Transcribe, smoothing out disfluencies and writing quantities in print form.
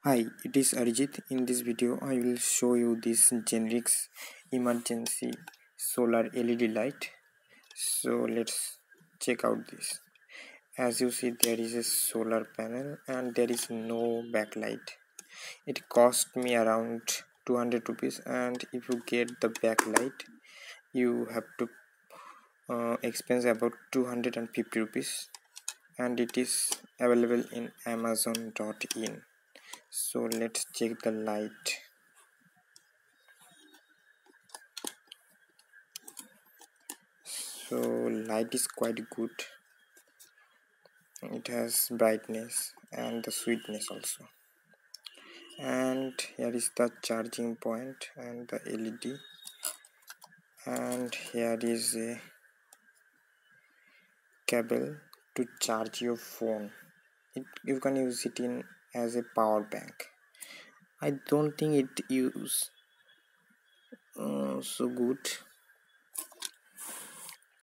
Hi, it is Arijit. In this video, I will show you this Genrix emergency solar LED light. So let's check out this. As you see, there is a solar panel and there is no backlight. It cost me around 200 rupees, and if you get the backlight, you have to expense about 250 rupees, and it is available in amazon.in. So let's check the light. So light is quite good. It has brightness and the sweetness also. And here is the charging point and the LED. And here is a cable to charge your phone. You can use it in as a power bank. I don't think it use so good,